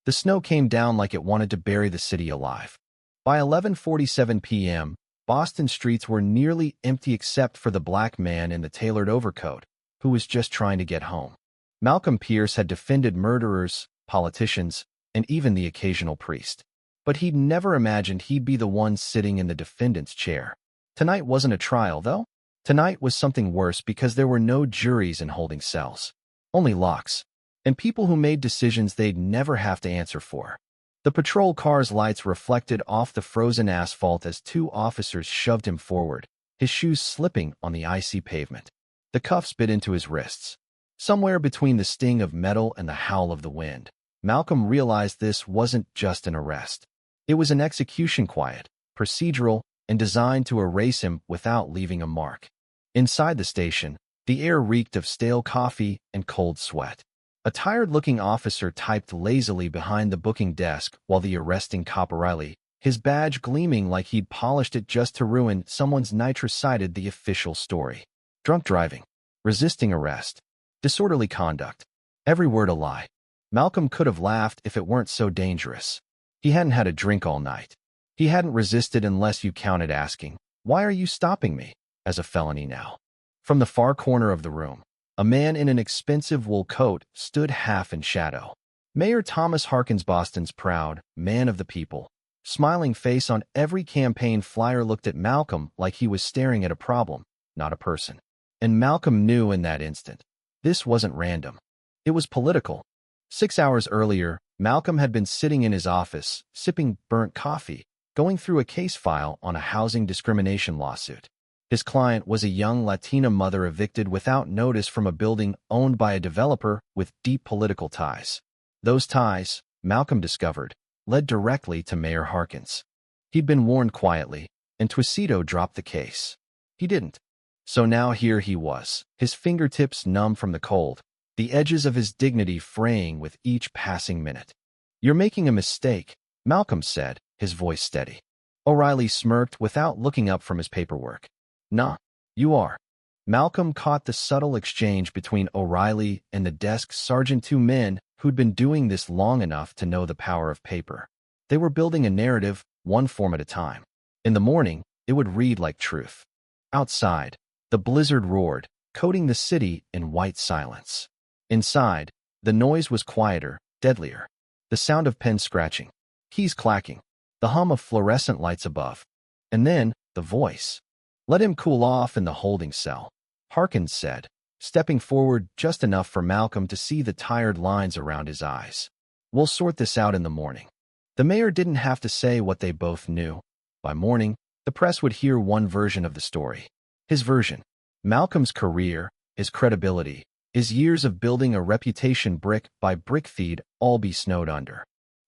The snow came down like it wanted to bury the city alive. By 11:47 p.m., Boston streets were nearly empty except for the black man in the tailored overcoat, who was just trying to get home. Malcolm Pierce had defended murderers, politicians, and even the occasional priest. But he'd never imagined he'd be the one sitting in the defendant's chair. Tonight wasn't a trial, though. Tonight was something worse because there were no juries in holding cells. Only locks. And people who made decisions they'd never have to answer for. The patrol car's lights reflected off the frozen asphalt as two officers shoved him forward, his shoes slipping on the icy pavement. The cuffs bit into his wrists. Somewhere between the sting of metal and the howl of the wind, Malcolm realized this wasn't just an arrest. It was an execution, quiet, procedural, and designed to erase him without leaving a mark. Inside the station, the air reeked of stale coffee and cold sweat. A tired-looking officer typed lazily behind the booking desk while the arresting cop O'Reilly, his badge gleaming like he'd polished it just to ruin someone's night, recited the official story. Drunk driving, resisting arrest, disorderly conduct. Every word a lie. Malcolm could have laughed if it weren't so dangerous. He hadn't had a drink all night. He hadn't resisted unless you counted asking, "Why are you stopping me?" as a felony now. From the far corner of the room, a man in an expensive wool coat stood half in shadow. Mayor Thomas Harkins, Boston's proud man of the people. Smiling face on every campaign flyer, looked at Malcolm like he was staring at a problem, not a person. And Malcolm knew in that instant. This wasn't random. It was political. 6 hours earlier, Malcolm had been sitting in his office, sipping burnt coffee, going through a case file on a housing discrimination lawsuit. His client was a young Latina mother evicted without notice from a building owned by a developer with deep political ties. Those ties, Malcolm discovered, led directly to Mayor Harkins. He'd been warned quietly, and Twisito dropped the case. He didn't. So now here he was, his fingertips numb from the cold, the edges of his dignity fraying with each passing minute. "You're making a mistake," Malcolm said, his voice steady. O'Reilly smirked without looking up from his paperwork. "Nah, you are." Malcolm caught the subtle exchange between O'Reilly and the desk sergeant, two men who'd been doing this long enough to know the power of paper. They were building a narrative, one form at a time. In the morning, it would read like truth. Outside, the blizzard roared, coating the city in white silence. Inside, the noise was quieter, deadlier. The sound of pens scratching, keys clacking, the hum of fluorescent lights above. And then, the voice. "Let him cool off in the holding cell," Harkins said, stepping forward just enough for Malcolm to see the tired lines around his eyes. "We'll sort this out in the morning." The mayor didn't have to say what they both knew. By morning, the press would hear one version of the story. His version. Malcolm's career, his credibility, his years of building a reputation brick by brick, feed all be snowed under.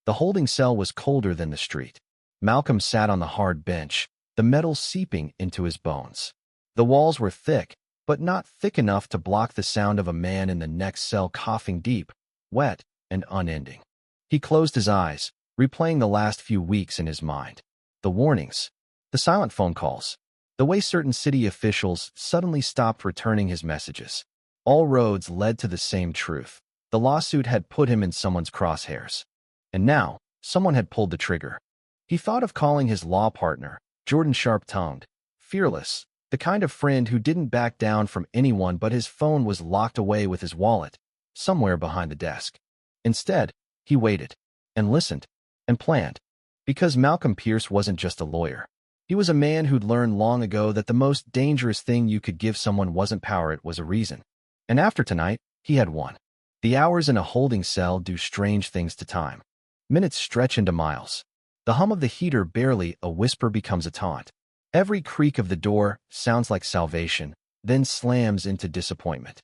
The holding cell was colder than the street. Malcolm sat on the hard bench, the metal seeping into his bones. The walls were thick, but not thick enough to block the sound of a man in the next cell coughing deep, wet, and unending. He closed his eyes, replaying the last few weeks in his mind. The warnings, the silent phone calls, the way certain city officials suddenly stopped returning his messages. All roads led to the same truth. The lawsuit had put him in someone's crosshairs. And now, someone had pulled the trigger. He thought of calling his law partner, Jordan, sharp-tongued, fearless, the kind of friend who didn't back down from anyone, but his phone was locked away with his wallet, somewhere behind the desk. Instead, he waited, and listened, and planned. Because Malcolm Pierce wasn't just a lawyer. He was a man who'd learned long ago that the most dangerous thing you could give someone wasn't power, it was a reason. And after tonight, he had one. The hours in a holding cell do strange things to time. Minutes stretch into miles. The hum of the heater barely a whisper becomes a taunt. Every creak of the door sounds like salvation, then slams into disappointment.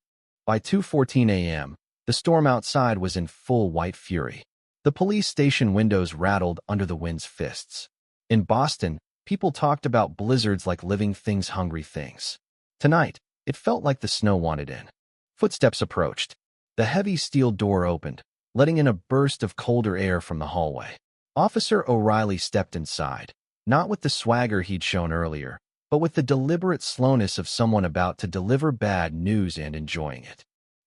By 2:14 a.m., the storm outside was in full white fury. The police station windows rattled under the wind's fists. In Boston, people talked about blizzards like living things, hungry things. Tonight, it felt like the snow wanted in. Footsteps approached. The heavy steel door opened, letting in a burst of colder air from the hallway. Officer O'Reilly stepped inside, not with the swagger he'd shown earlier, but with the deliberate slowness of someone about to deliver bad news and enjoying it.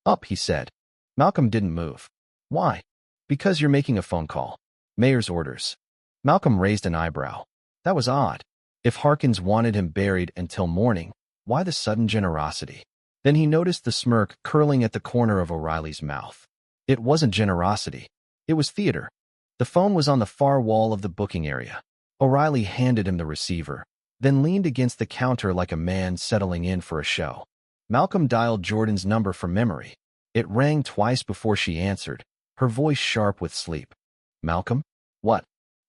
"Up," he said. Malcolm didn't move. "Why?" Because you're making a phone call. Mayor's orders. Malcolm raised an eyebrow. That was odd. If Harkins wanted him buried until morning, why the sudden generosity? Then he noticed the smirk curling at the corner of O'Reilly's mouth. It wasn't generosity. It was theater. The phone was on the far wall of the booking area. O'Reilly handed him the receiver, then leaned against the counter like a man settling in for a show. Malcolm dialed Jordan's number from memory. It rang twice before she answered, her voice sharp with sleep. Malcolm? What?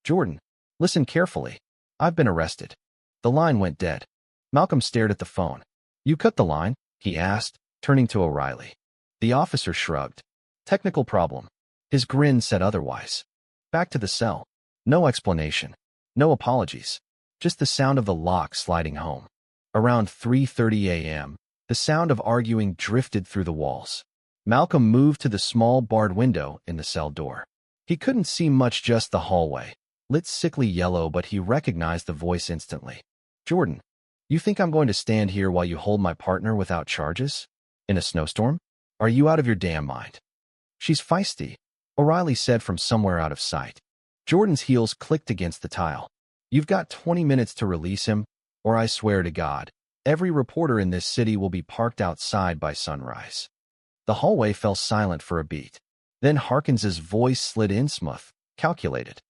Jordan, listen carefully. I've been arrested. The line went dead. Malcolm stared at the phone. You cut the line? He asked, turning to O'Reilly. The officer shrugged. Technical problem. His grin said otherwise. Back to the cell. No explanation. No apologies. Just the sound of the lock sliding home. Around 3:30 a.m., the sound of arguing drifted through the walls. Malcolm moved to the small barred window in the cell door. He couldn't see much, just the hallway, lit sickly yellow, but he recognized the voice instantly. Jordan, you think I'm going to stand here while you hold my partner without charges? In a snowstorm? Are you out of your damn mind? She's feisty, O'Reilly said from somewhere out of sight. Jordan's heels clicked against the tile. You've got 20 minutes to release him, or I swear to God, every reporter in this city will be parked outside by sunrise. The hallway fell silent for a beat. Then Harkins's voice slid in smooth, calculated.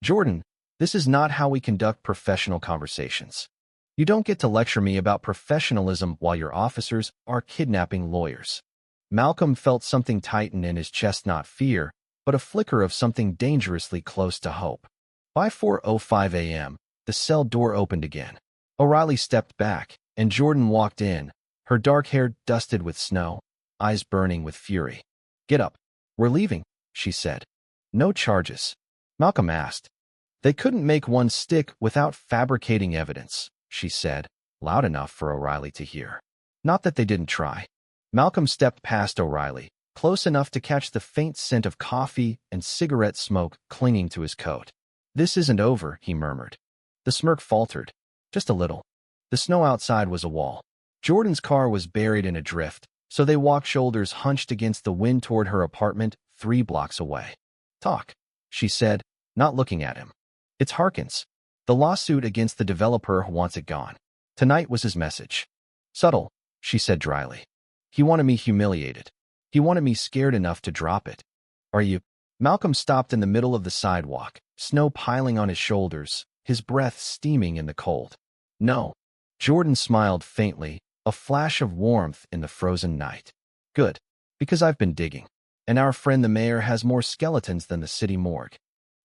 Jordan, this is not how we conduct professional conversations. You don't get to lecture me about professionalism while your officers are kidnapping lawyers. Malcolm felt something tighten in his chest, not fear, but a flicker of something dangerously close to hope. By 4:05 a.m., the cell door opened again. O'Reilly stepped back, and Jordan walked in, her dark hair dusted with snow, eyes burning with fury. Get up. We're leaving, she said. No charges. Malcolm asked. They couldn't make one stick without fabricating evidence, she said, loud enough for O'Reilly to hear. Not that they didn't try. Malcolm stepped past O'Reilly, close enough to catch the faint scent of coffee and cigarette smoke clinging to his coat. This isn't over, he murmured. The smirk faltered. Just a little. The snow outside was a wall. Jordan's car was buried in a drift, so they walked shoulders hunched against the wind toward her apartment 3 blocks away. Talk, she said, not looking at him. It's Harkins. The lawsuit against the developer wants it gone. Tonight was his message. Subtle, she said dryly. He wanted me humiliated. He wanted me scared enough to drop it. Are you? Malcolm stopped in the middle of the sidewalk, snow piling on his shoulders, his breath steaming in the cold. No. Jordan smiled faintly, a flash of warmth in the frozen night. Good. Because I've been digging. And our friend the mayor has more skeletons than the city morgue.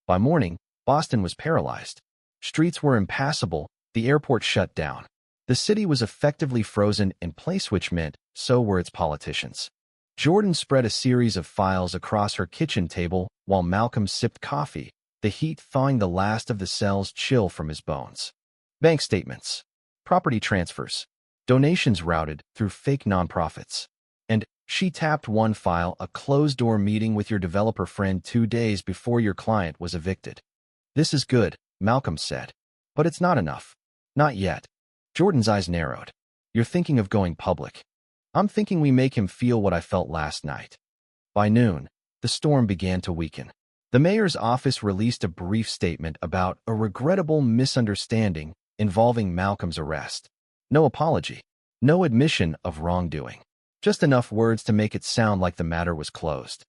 By morning, Boston was paralyzed. Streets were impassable, the airport shut down. The city was effectively frozen in place, which meant so were its politicians. Jordan spread a series of files across her kitchen table while Malcolm sipped coffee, the heat thawing the last of the cell's chill from his bones. Bank statements, property transfers, donations routed through fake nonprofits. And she tapped one file, a closed-door meeting with your developer friend 2 days before your client was evicted. This is good, Malcolm said. But it's not enough. Not yet. Jordan's eyes narrowed. You're thinking of going public. I'm thinking we make him feel what I felt last night. By noon, the storm began to weaken. The mayor's office released a brief statement about a regrettable misunderstanding involving Malcolm's arrest. No apology. No admission of wrongdoing. Just enough words to make it sound like the matter was closed.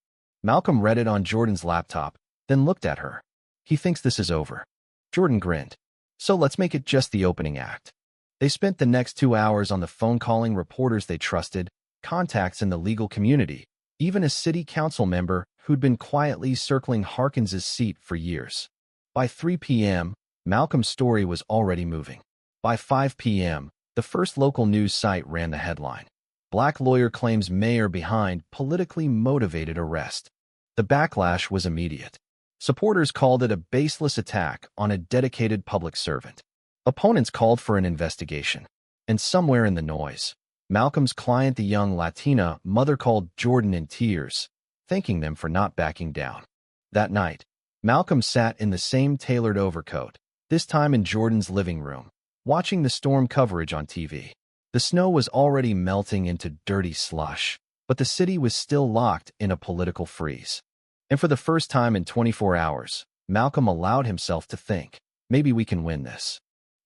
Malcolm read it on Jordan's laptop, then looked at her. He thinks this is over. Jordan grinned. So let's make it just the opening act. They spent the next 2 hours on the phone calling reporters they trusted, contacts in the legal community, even a city council member who'd been quietly circling Harkins's seat for years. By 3 p.m., Malcolm's story was already moving. By 5 p.m., the first local news site ran the headline. Black lawyer claims mayor behind politically motivated arrest. The backlash was immediate. Supporters called it a baseless attack on a dedicated public servant. Opponents called for an investigation. And somewhere in the noise, Malcolm's client, the young Latina mother, called Jordan in tears, thanking them for not backing down. That night, Malcolm sat in the same tailored overcoat, this time in Jordan's living room, watching the storm coverage on TV. The snow was already melting into dirty slush, but the city was still locked in a political freeze. And for the first time in 24 hours, Malcolm allowed himself to think, maybe we can win this.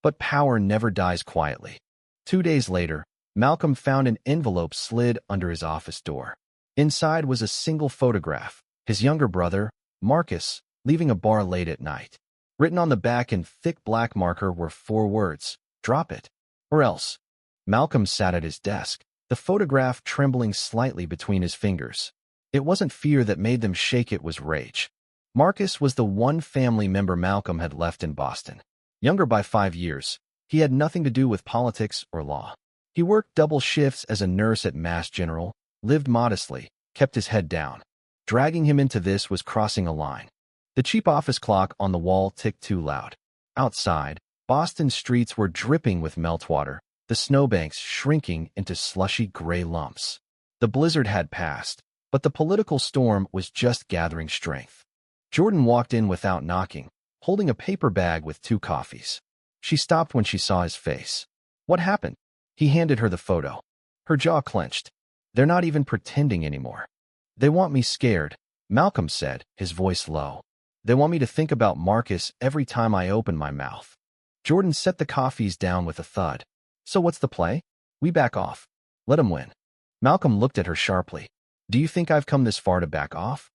But power never dies quietly. 2 days later, Malcolm found an envelope slid under his office door. Inside was a single photograph, his younger brother, Marcus, leaving a bar late at night. Written on the back in thick black marker were 4 words, "Drop it, or else." Malcolm sat at his desk, the photograph trembling slightly between his fingers. It wasn't fear that made them shake, it was rage. Marcus was the one family member Malcolm had left in Boston. Younger by 5 years, he had nothing to do with politics or law. He worked double shifts as a nurse at Mass General, lived modestly, kept his head down. Dragging him into this was crossing a line. The cheap office clock on the wall ticked too loud. Outside, Boston's streets were dripping with meltwater, the snowbanks shrinking into slushy gray lumps. The blizzard had passed, but the political storm was just gathering strength. Jordan walked in without knocking, holding a paper bag with 2 coffees. She stopped when she saw his face. "What happened?" He handed her the photo. Her jaw clenched. "They're not even pretending anymore." "They want me scared," Malcolm said, his voice low. "They want me to think about Marcus every time I open my mouth." Jordan set the coffees down with a thud. "So what's the play? We back off. Let 'em win." Malcolm looked at her sharply. "Do you think I've come this far to back off?"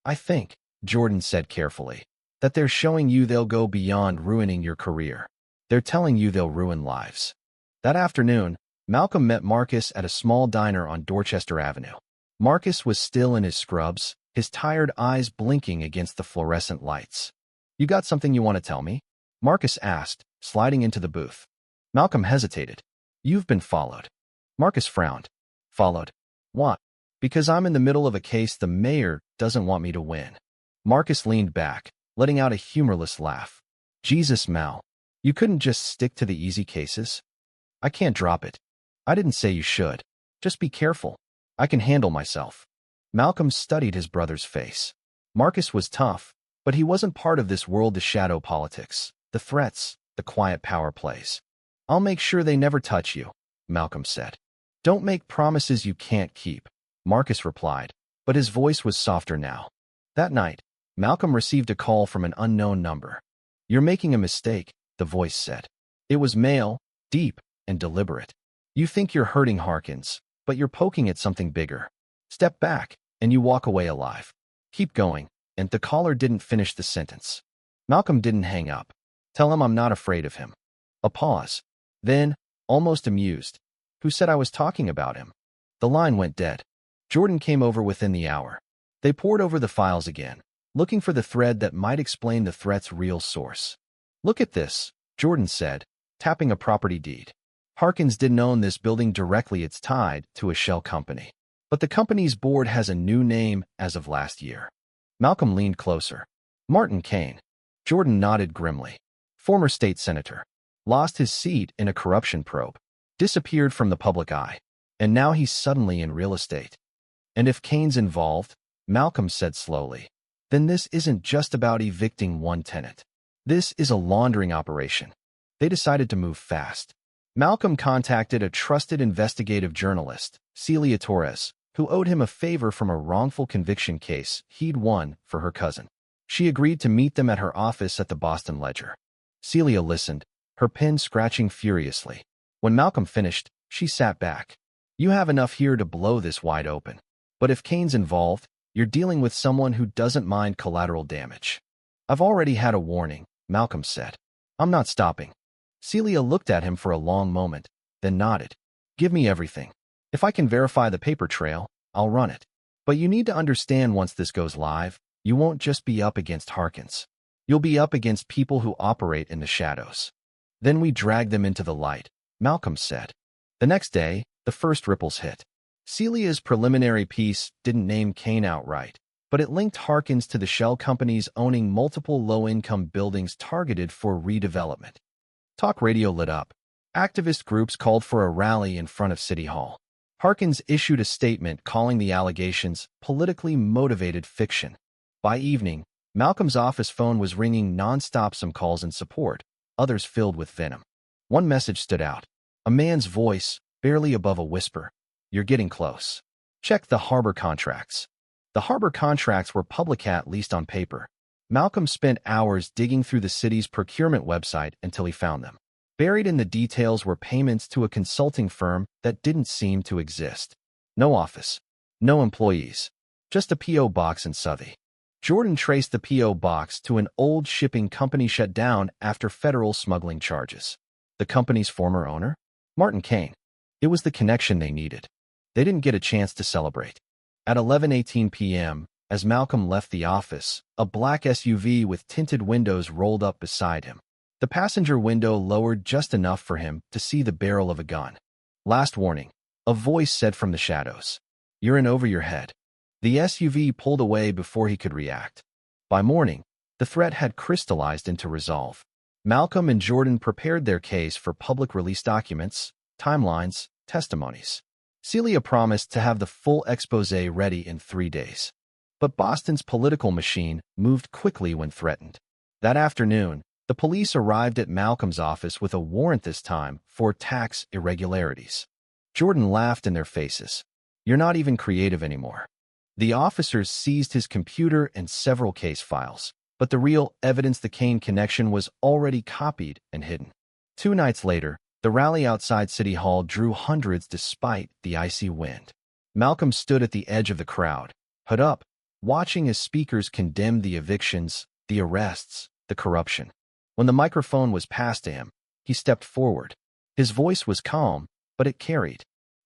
"I think," Jordan said carefully, "that they're showing you they'll go beyond ruining your career. They're telling you they'll ruin lives." That afternoon, Malcolm met Marcus at a small diner on Dorchester Avenue. Marcus was still in his scrubs, his tired eyes blinking against the fluorescent lights. "You got something you want to tell me?" Marcus asked, sliding into the booth. Malcolm hesitated. "You've been followed." Marcus frowned. "Followed? What?" "Because I'm in the middle of a case the mayor doesn't want me to win." Marcus leaned back, letting out a humorless laugh. "Jesus, Mal, you couldn't just stick to the easy cases?" "I can't drop it." "I didn't say you should. Just be careful. I can handle myself." Malcolm studied his brother's face. Marcus was tough, but he wasn't part of this world of shadow politics, the threats, the quiet power plays. "I'll make sure they never touch you," Malcolm said. "Don't make promises you can't keep," Marcus replied, but his voice was softer now. That night, Malcolm received a call from an unknown number. "You're making a mistake," the voice said. It was male, deep, and deliberate. "You think you're hurting Harkins, but you're poking at something bigger. Step back, and you walk away alive. Keep going," and the caller didn't finish the sentence. Malcolm didn't hang up. "Tell him I'm not afraid of him." A pause. Then, almost amused, "Who said I was talking about him?" The line went dead. Jordan came over within the hour. They pored over the files again, looking for the thread that might explain the threat's real source. "Look at this," Jordan said, tapping a property deed. "Harkins didn't own this building directly, it's tied to a shell company. But the company's board has a new name as of last year." Malcolm leaned closer. "Martin Kane." Jordan nodded grimly. "Former state senator. Lost his seat in a corruption probe. Disappeared from the public eye. And now he's suddenly in real estate." "And if Kane's involved," Malcolm said slowly, "then this isn't just about evicting one tenant. This is a laundering operation." They decided to move fast. Malcolm contacted a trusted investigative journalist, Celia Torres, who owed him a favor from a wrongful conviction case he'd won for her cousin. She agreed to meet them at her office at the Boston Ledger. Celia listened, her pen scratching furiously. When Malcolm finished, she sat back. "You have enough here to blow this wide open. But if Kane's involved, you're dealing with someone who doesn't mind collateral damage." "I've already had a warning," Malcolm said. "I'm not stopping." Celia looked at him for a long moment, then nodded. "Give me everything. If I can verify the paper trail, I'll run it. But you need to understand, once this goes live, you won't just be up against Harkins. You'll be up against people who operate in the shadows." "Then we drag them into the light," Malcolm said. The next day, the first ripples hit. Celia's preliminary piece didn't name Kane outright, but it linked Harkins to the shell companies owning multiple low-income buildings targeted for redevelopment. Talk radio lit up. Activist groups called for a rally in front of City Hall. Harkins issued a statement calling the allegations politically motivated fiction. By evening, Malcolm's office phone was ringing nonstop, some calls in support, others filled with venom. One message stood out. A man's voice, barely above a whisper. "You're getting close. Check the harbor contracts." The harbor contracts were public, at least on paper. Malcolm spent hours digging through the city's procurement website until he found them. Buried in the details were payments to a consulting firm that didn't seem to exist. No office. No employees. Just a P.O. box in Southie. Jordan traced the P.O. box to an old shipping company shut down after federal smuggling charges. The company's former owner? Martin Kane. It was the connection they needed. They didn't get a chance to celebrate. At 11:18 p.m., as Malcolm left the office, a black SUV with tinted windows rolled up beside him. The passenger window lowered just enough for him to see the barrel of a gun. Last warning, a voice said from the shadows. You're in over your head. The SUV pulled away before he could react. By morning, the threat had crystallized into resolve. Malcolm and Jordan prepared their case for public release documents, timelines, testimonies. Celia promised to have the full expose ready in 3 days. But Boston's political machine moved quickly when threatened. That afternoon, the police arrived at Malcolm's office with a warrant, this time for tax irregularities. Jordan laughed in their faces. You're not even creative anymore. The officers seized his computer and several case files, but the real evidence, the Kane connection, was already copied and hidden. 2 nights later, the rally outside City Hall drew hundreds despite the icy wind. Malcolm stood at the edge of the crowd, hood up, watching as speakers condemned the evictions, the arrests, the corruption. When the microphone was passed to him, he stepped forward. His voice was calm, but it carried.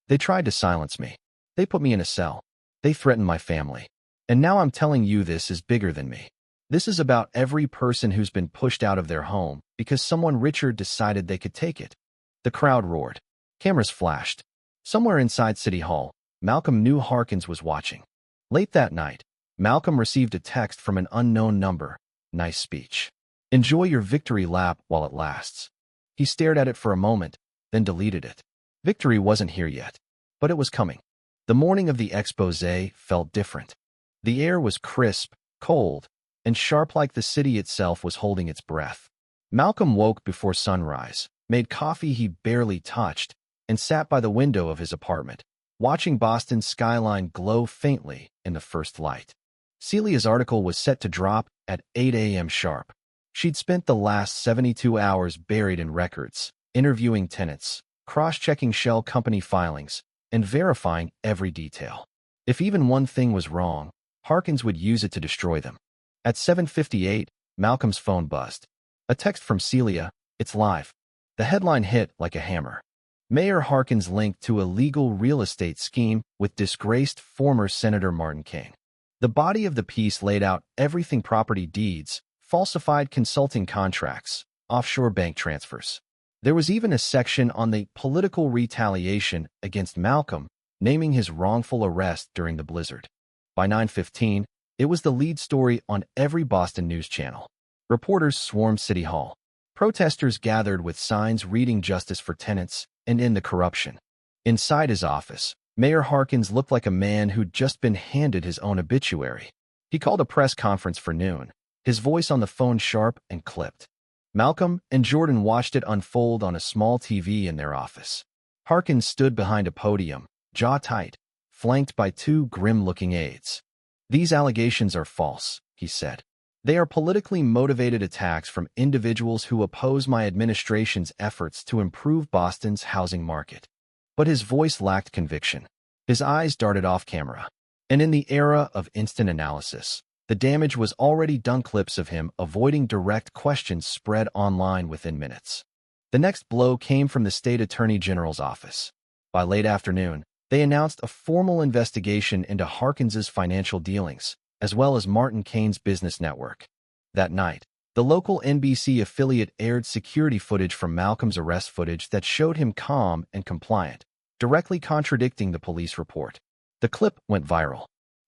They tried to silence me. They put me in a cell. They threatened my family. And now I'm telling you, this is bigger than me. This is about every person who's been pushed out of their home because someone richer decided they could take it. The crowd roared. Cameras flashed. Somewhere inside City Hall, Malcolm knew Harkins was watching. Late that night, Malcolm received a text from an unknown number. Nice speech. Enjoy your victory lap while it lasts. He stared at it for a moment, then deleted it. Victory wasn't here yet, but it was coming. The morning of the expose felt different. The air was crisp, cold, and sharp, like the city itself was holding its breath. Malcolm woke before sunrise, made coffee he barely touched, and sat by the window of his apartment, watching Boston's skyline glow faintly in the first light. Celia's article was set to drop at 8 a.m. sharp. She'd spent the last 72 hours buried in records, interviewing tenants, cross-checking shell company filings, and verifying every detail. If even one thing was wrong, Harkins would use it to destroy them. At 7:58, Malcolm's phone buzzed. A text from Celia. It's live. The headline hit like a hammer. Mayor Harkins linked to a legal real estate scheme with disgraced former Senator Martin Kane. The body of the piece laid out everything: property deeds, falsified consulting contracts, offshore bank transfers. There was even a section on the political retaliation against Malcolm, naming his wrongful arrest during the blizzard. By 9:15, it was the lead story on every Boston news channel. Reporters swarmed City Hall. Protesters gathered with signs reading "Justice for Tenants" and "End the Corruption." Inside his office, Mayor Harkins looked like a man who'd just been handed his own obituary. He called a press conference for noon, his voice on the phone sharp and clipped. Malcolm and Jordan watched it unfold on a small TV in their office. Harkins stood behind a podium, jaw tight, flanked by 2 grim-looking aides. These allegations are false, he said. They are politically motivated attacks from individuals who oppose my administration's efforts to improve Boston's housing market. But his voice lacked conviction. His eyes darted off camera. And in the era of instant analysis, the damage was already done. Clips of him avoiding direct questions spread online within minutes. The next blow came from the state attorney general's office. By late afternoon, they announced a formal investigation into Harkins's financial dealings, as well as Martin Kane's business network. That night, the local NBC affiliate aired security footage from Malcolm's arrest, footage that showed him calm and compliant, directly contradicting the police report. The clip went viral.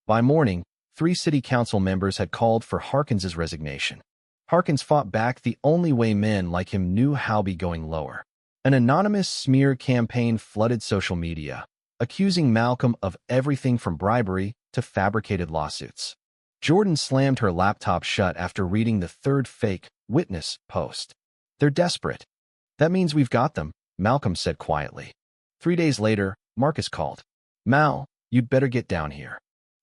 By morning, 3 city council members had called for Harkins's resignation. Harkins fought back the only way men like him knew how: be going lower. An anonymous smear campaign flooded social media, accusing Malcolm of everything from bribery to fabricated lawsuits. Jordan slammed her laptop shut after reading the 3rd fake witness post. They're desperate. That means we've got them, Malcolm said quietly. 3 days later, Marcus called. Mal, you'd better get down here.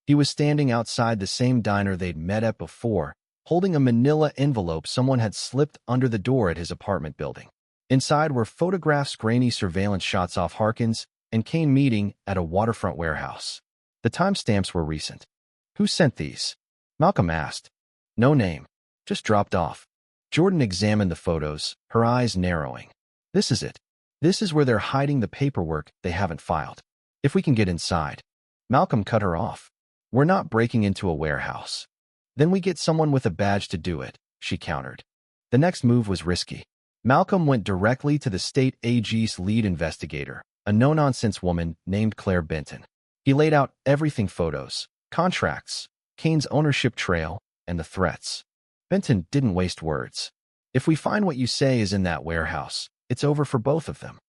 He was standing outside the same diner they'd met at before, holding a manila envelope someone had slipped under the door at his apartment building. Inside were photographs, grainy surveillance shots off Harkins and Kane meeting at a waterfront warehouse. The timestamps were recent. "Who sent these?" Malcolm asked. "No name. Just dropped off." Jordan examined the photos, her eyes narrowing. "This is it. This is where they're hiding the paperwork they haven't filed. If we can get inside." Malcolm cut her off. "We're not breaking into a warehouse." "Then we get someone with a badge to do it," she countered. The next move was risky. Malcolm went directly to the state AG's lead investigator, a no-nonsense woman named Claire Benton. He laid out everything: photos, contracts, Kane's ownership trail, and the threats. Benton didn't waste words. "If we find what you say is in that warehouse, it's over for both of them."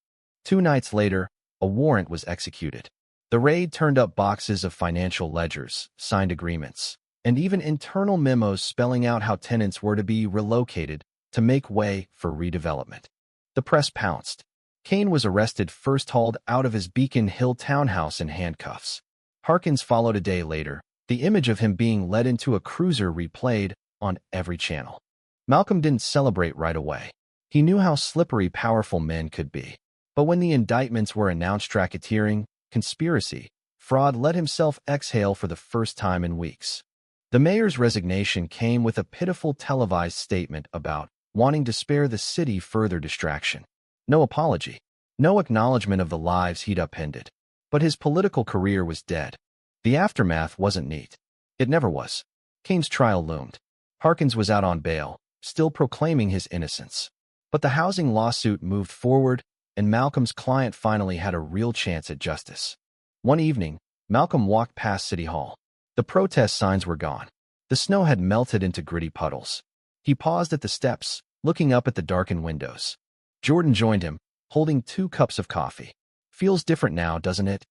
2 nights later, a warrant was executed. The raid turned up boxes of financial ledgers, signed agreements, and even internal memos spelling out how tenants were to be relocated to make way for redevelopment. The press pounced. Kane was arrested, first hauled out of his Beacon Hill townhouse in handcuffs. Harkins followed a day later, the image of him being led into a cruiser replayed on every channel. Malcolm didn't celebrate right away. He knew how slippery powerful men could be. But when the indictments were announced, racketeering, conspiracy, fraud, let himself exhale for the first time in weeks. The mayor's resignation came with a pitiful televised statement about wanting to spare the city further distraction. No apology, no acknowledgement of the lives he'd upended. But his political career was dead. The aftermath wasn't neat. It never was. Kane's trial loomed. Harkins was out on bail, still proclaiming his innocence. But the housing lawsuit moved forward, and Malcolm's client finally had a real chance at justice. One evening, Malcolm walked past City Hall. The protest signs were gone. The snow had melted into gritty puddles. He paused at the steps, looking up at the darkened windows. Jordan joined him, holding 2 cups of coffee. "Feels different now, doesn't it?"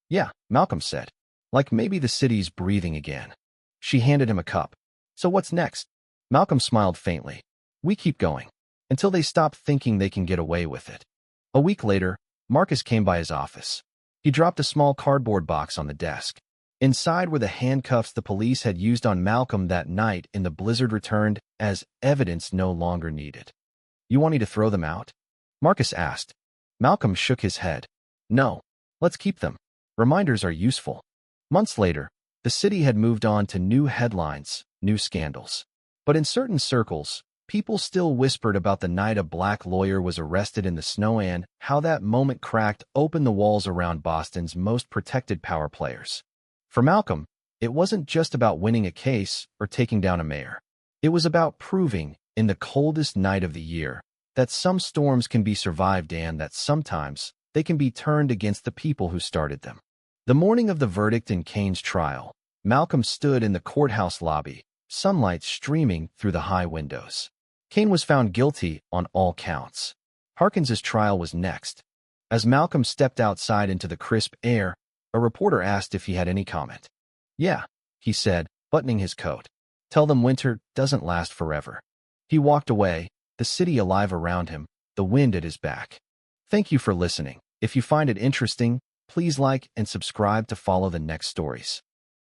"Yeah," Malcolm said. "Like maybe the city's breathing again." She handed him a cup. "So what's next?" Malcolm smiled faintly. "We keep going. Until they stop thinking they can get away with it." A week later, Marcus came by his office. He dropped a small cardboard box on the desk. Inside were the handcuffs the police had used on Malcolm that night in the blizzard, returned as evidence no longer needed. "You want me to throw them out?" Marcus asked. Malcolm shook his head. "No. Let's keep them. Reminders are useful." Months later, the city had moved on to new headlines, new scandals. But in certain circles, people still whispered about the night a black lawyer was arrested in the snow and how that moment cracked open the walls around Boston's most protected power players. For Malcolm, it wasn't just about winning a case or taking down a mayor. It was about proving, in the coldest night of the year, that some storms can be survived and that sometimes they can be turned against the people who started them. The morning of the verdict in Kane's trial, Malcolm stood in the courthouse lobby, sunlight streaming through the high windows. Kane was found guilty on all counts. Harkins's trial was next. As Malcolm stepped outside into the crisp air, a reporter asked if he had any comment. "Yeah," he said, buttoning his coat. "Tell them winter doesn't last forever." He walked away, the city alive around him, the wind at his back. Thank you for listening. If you find it interesting, please like and subscribe to follow the next stories.